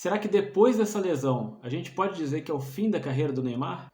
Será que depois dessa lesão, a gente pode dizer que é o fim da carreira do Neymar?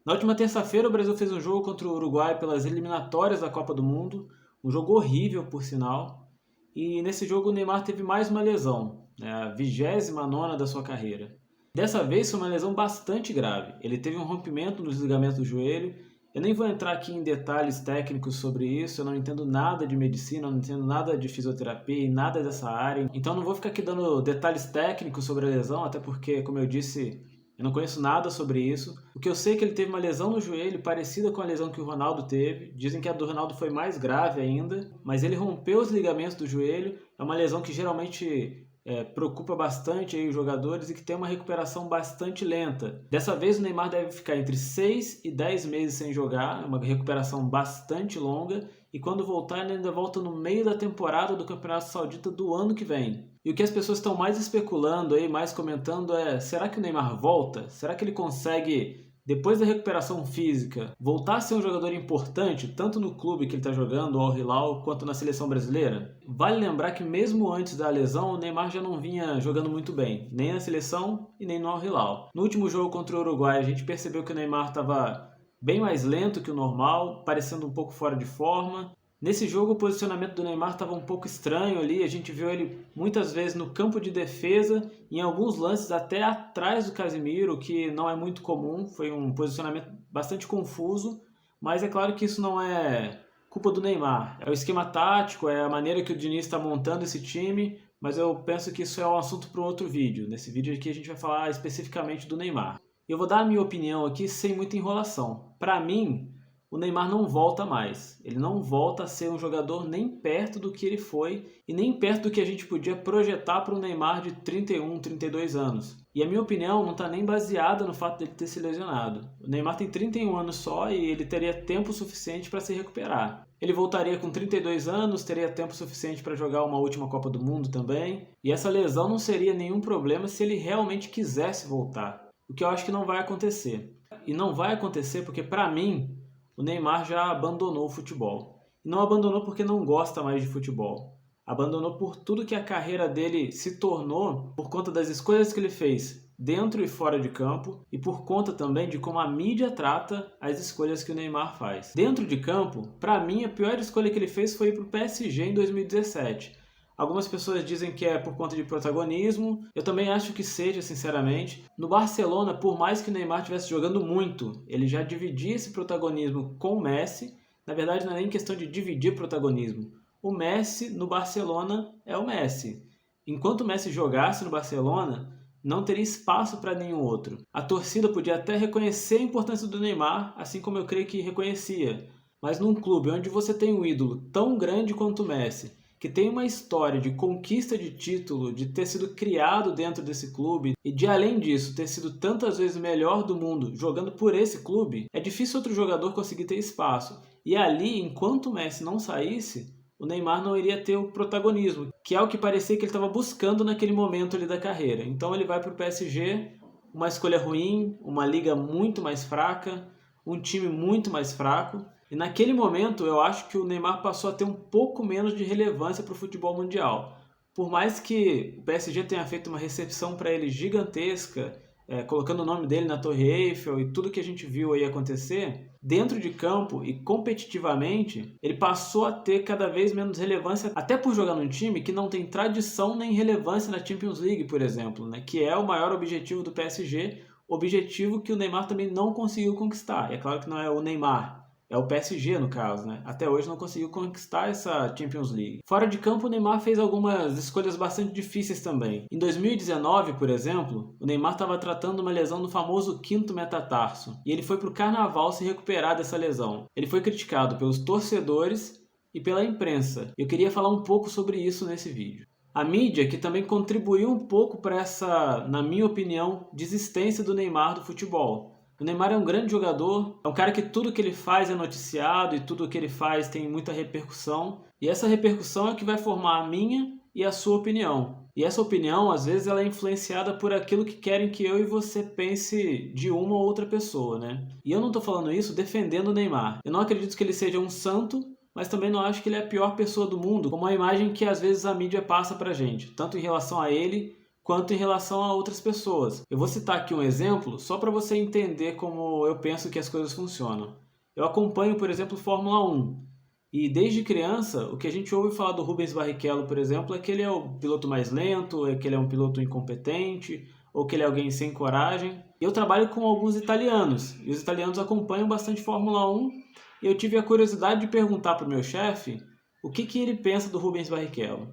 Na última terça-feira, o Brasil fez um jogo contra o Uruguai pelas eliminatórias da Copa do Mundo, um jogo horrível, por sinal, e nesse jogo o Neymar teve mais uma lesão, né, a 29ª da sua carreira. Dessa vez foi uma lesão bastante grave, ele teve um rompimento nos ligamentos do joelho. Eu nem vou entrar aqui em detalhes técnicos sobre isso, eu não entendo nada de medicina, eu não entendo nada de fisioterapia e nada dessa área, então não vou ficar aqui dando detalhes técnicos sobre a lesão, até porque, como eu disse, eu não conheço nada sobre isso. O que eu sei é que ele teve uma lesão no joelho parecida com a lesão que o Ronaldo teve. Dizem que a do Ronaldo foi mais grave ainda, mas ele rompeu os ligamentos do joelho. É uma lesão que geralmente preocupa bastante aí os jogadores e que tem uma recuperação bastante lenta. Dessa vez o Neymar deve ficar entre 6 e 10 meses sem jogar, é uma recuperação bastante longa, e quando voltar ele ainda volta no meio da temporada do Campeonato Saudita do ano que vem. E o que as pessoas estão mais especulando aí, mais comentando é, será que o Neymar volta? Será que ele consegue, depois da recuperação física, voltar a ser um jogador importante, tanto no clube que ele está jogando, o Al Hilal, quanto na seleção brasileira? Vale lembrar que mesmo antes da lesão, o Neymar já não vinha jogando muito bem, nem na seleção e nem no Al Hilal. No último jogo contra o Uruguai, a gente percebeu que o Neymar estava bem mais lento que o normal, parecendo um pouco fora de forma. Nesse jogo o posicionamento do Neymar estava um pouco estranho ali, a gente viu ele muitas vezes no campo de defesa, em alguns lances até atrás do Casemiro, o que não é muito comum, foi um posicionamento bastante confuso, mas é claro que isso não é culpa do Neymar, é o esquema tático, é a maneira que o Diniz está montando esse time, mas eu penso que isso é um assunto para um outro vídeo. Nesse vídeo aqui a gente vai falar especificamente do Neymar. Eu vou dar a minha opinião aqui sem muita enrolação. Para mim, o Neymar não volta mais. Ele não volta a ser um jogador nem perto do que ele foi e nem perto do que a gente podia projetar para um Neymar de 31, 32 anos. E a minha opinião não está nem baseada no fato dele ter se lesionado. O Neymar tem 31 anos só e ele teria tempo suficiente para se recuperar. Ele voltaria com 32 anos, teria tempo suficiente para jogar uma última Copa do Mundo também. E essa lesão não seria nenhum problema se ele realmente quisesse voltar. O que eu acho que não vai acontecer. E não vai acontecer porque, para mim, o Neymar já abandonou o futebol. E não abandonou porque não gosta mais de futebol. Abandonou por tudo que a carreira dele se tornou por conta das escolhas que ele fez dentro e fora de campo e por conta também de como a mídia trata as escolhas que o Neymar faz. Dentro de campo, para mim, a pior escolha que ele fez foi ir para o PSG em 2017. Algumas pessoas dizem que é por conta de protagonismo, eu também acho que seja, sinceramente. No Barcelona, por mais que o Neymar estivesse jogando muito, ele já dividia esse protagonismo com o Messi. Na verdade, não é nem questão de dividir protagonismo. O Messi no Barcelona é o Messi. Enquanto o Messi jogasse no Barcelona, não teria espaço para nenhum outro. A torcida podia até reconhecer a importância do Neymar, assim como eu creio que reconhecia. Mas num clube onde você tem um ídolo tão grande quanto o Messi, que tem uma história de conquista de título, de ter sido criado dentro desse clube e de, além disso, ter sido tantas vezes o melhor do mundo jogando por esse clube, é difícil outro jogador conseguir ter espaço. E ali, enquanto o Messi não saísse, o Neymar não iria ter o protagonismo, que é o que parecia que ele estava buscando naquele momento ali da carreira. Então ele vai para o PSG, uma escolha ruim, uma liga muito mais fraca, um time muito mais fraco. E naquele momento eu acho que o Neymar passou a ter um pouco menos de relevância para o futebol mundial. Por mais que o PSG tenha feito uma recepção para ele gigantesca, colocando o nome dele na Torre Eiffel e tudo que a gente viu aí acontecer, dentro de campo e competitivamente, ele passou a ter cada vez menos relevância, até por jogar num time que não tem tradição nem relevância na Champions League, por exemplo, né? Que é o maior objetivo do PSG, objetivo que o Neymar também não conseguiu conquistar. E é claro que não é o Neymar, é o PSG, no caso, né? Até hoje não conseguiu conquistar essa Champions League. Fora de campo, o Neymar fez algumas escolhas bastante difíceis também. Em 2019, por exemplo, o Neymar estava tratando uma lesão no famoso quinto metatarso. E ele foi para o Carnaval se recuperar dessa lesão. Ele foi criticado pelos torcedores e pela imprensa. Eu queria falar um pouco sobre isso nesse vídeo. A mídia, que também contribuiu um pouco para essa, na minha opinião, desistência do Neymar do futebol. O Neymar é um grande jogador, é um cara que tudo que ele faz é noticiado e tudo que ele faz tem muita repercussão. E essa repercussão é que vai formar a minha e a sua opinião. E essa opinião, às vezes, ela é influenciada por aquilo que querem que eu e você pense de uma ou outra pessoa, né? E eu não estou falando isso defendendo o Neymar. Eu não acredito que ele seja um santo, mas também não acho que ele é a pior pessoa do mundo, como a imagem que às vezes a mídia passa pra gente, tanto em relação a ele quanto em relação a outras pessoas. Eu vou citar aqui um exemplo só para você entender como eu penso que as coisas funcionam. Eu acompanho, por exemplo, Fórmula 1. E desde criança, o que a gente ouve falar do Rubens Barrichello, por exemplo, é que ele é o piloto mais lento, é que ele é um piloto incompetente, ou que ele é alguém sem coragem. Eu trabalho com alguns italianos, e os italianos acompanham bastante Fórmula 1, e eu tive a curiosidade de perguntar para o meu chefe o que ele pensa do Rubens Barrichello.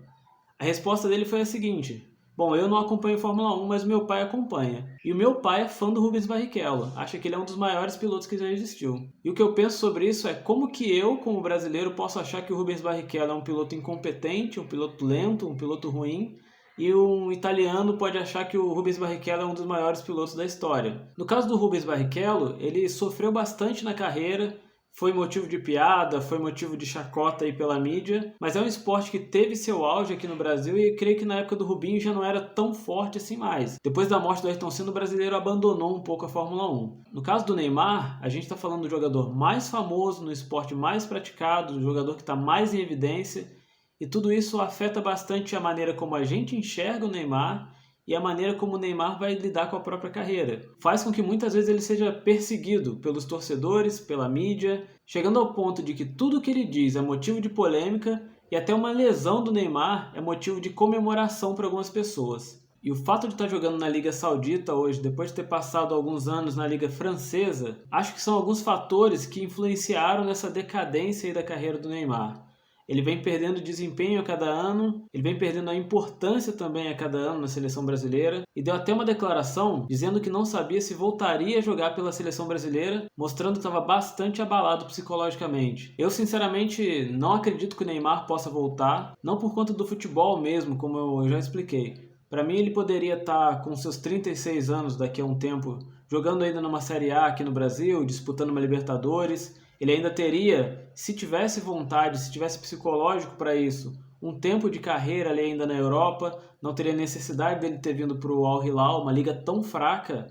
A resposta dele foi a seguinte: bom, eu não acompanho Fórmula 1, mas meu pai acompanha. E o meu pai é fã do Rubens Barrichello, acha que ele é um dos maiores pilotos que já existiu. E o que eu penso sobre isso é como que eu, como brasileiro, posso achar que o Rubens Barrichello é um piloto incompetente, um piloto lento, um piloto ruim, e um italiano pode achar que o Rubens Barrichello é um dos maiores pilotos da história. No caso do Rubens Barrichello, ele sofreu bastante na carreira, foi motivo de piada, foi motivo de chacota aí pela mídia, mas é um esporte que teve seu auge aqui no Brasil e eu creio que na época do Rubinho já não era tão forte assim mais. Depois da morte do Ayrton Senna, o brasileiro abandonou um pouco a Fórmula 1. No caso do Neymar, a gente está falando do jogador mais famoso, no esporte mais praticado, do jogador que está mais em evidência, e tudo isso afeta bastante a maneira como a gente enxerga o Neymar e a maneira como o Neymar vai lidar com a própria carreira. Faz com que muitas vezes ele seja perseguido pelos torcedores, pela mídia, chegando ao ponto de que tudo o que ele diz é motivo de polêmica e até uma lesão do Neymar é motivo de comemoração para algumas pessoas. E o fato de estar jogando na Liga Saudita hoje, depois de ter passado alguns anos na Liga Francesa, acho que são alguns fatores que influenciaram nessa decadência aí da carreira do Neymar. Ele vem perdendo desempenho a cada ano, ele vem perdendo a importância também a cada ano na seleção brasileira, e deu até uma declaração dizendo que não sabia se voltaria a jogar pela seleção brasileira, mostrando que estava bastante abalado psicologicamente. Eu sinceramente não acredito que o Neymar possa voltar, não por conta do futebol mesmo, como eu já expliquei. Para mim ele poderia estar com seus 36 anos daqui a um tempo, jogando ainda numa Série A aqui no Brasil, disputando uma Libertadores. Ele ainda teria, se tivesse vontade, se tivesse psicológico para isso, um tempo de carreira ali ainda na Europa, não teria necessidade dele ter vindo para o Al Hilal, uma liga tão fraca,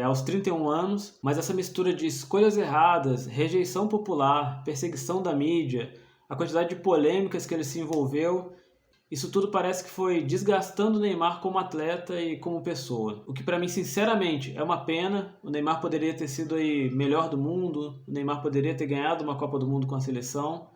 aos 31 anos, mas essa mistura de escolhas erradas, rejeição popular, perseguição da mídia, a quantidade de polêmicas que ele se envolveu, isso tudo parece que foi desgastando o Neymar como atleta e como pessoa. O que para mim, sinceramente, é uma pena. O Neymar poderia ter sido aí melhor do mundo, o Neymar poderia ter ganhado uma Copa do Mundo com a seleção.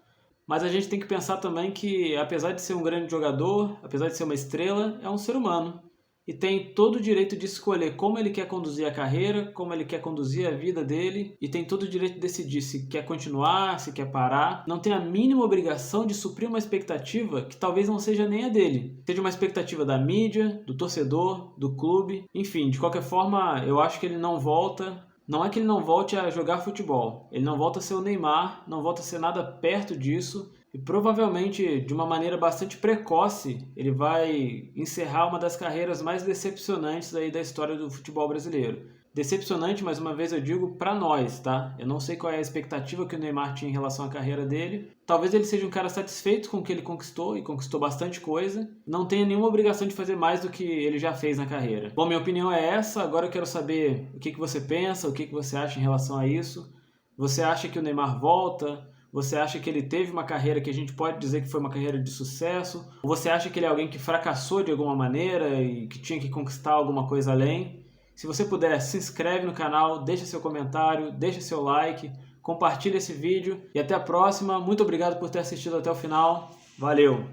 Mas a gente tem que pensar também que, apesar de ser um grande jogador, apesar de ser uma estrela, é um ser humano. E tem todo o direito de escolher como ele quer conduzir a carreira, como ele quer conduzir a vida dele, e tem todo o direito de decidir se quer continuar, se quer parar. Não tem a mínima obrigação de suprir uma expectativa que talvez não seja nem a dele. Seja uma expectativa da mídia, do torcedor, do clube. Enfim, de qualquer forma, eu acho que ele não volta. Não é que ele não volte a jogar futebol. Ele não volta a ser o Neymar, não volta a ser nada perto disso. E provavelmente, de uma maneira bastante precoce, ele vai encerrar uma das carreiras mais decepcionantes aí da história do futebol brasileiro. Decepcionante, mais uma vez eu digo, para nós, tá? Eu não sei qual é a expectativa que o Neymar tinha em relação à carreira dele. Talvez ele seja um cara satisfeito com o que ele conquistou, e conquistou bastante coisa. Não tenha nenhuma obrigação de fazer mais do que ele já fez na carreira. Bom, minha opinião é essa. Agora eu quero saber o que você pensa, o que você acha em relação a isso. Você acha que o Neymar volta? Você acha que ele teve uma carreira que a gente pode dizer que foi uma carreira de sucesso? Ou você acha que ele é alguém que fracassou de alguma maneira e que tinha que conquistar alguma coisa além? Se você puder, se inscreve no canal, deixa seu comentário, deixa seu like, compartilha esse vídeo e até a próxima. Muito obrigado por ter assistido até o final. Valeu!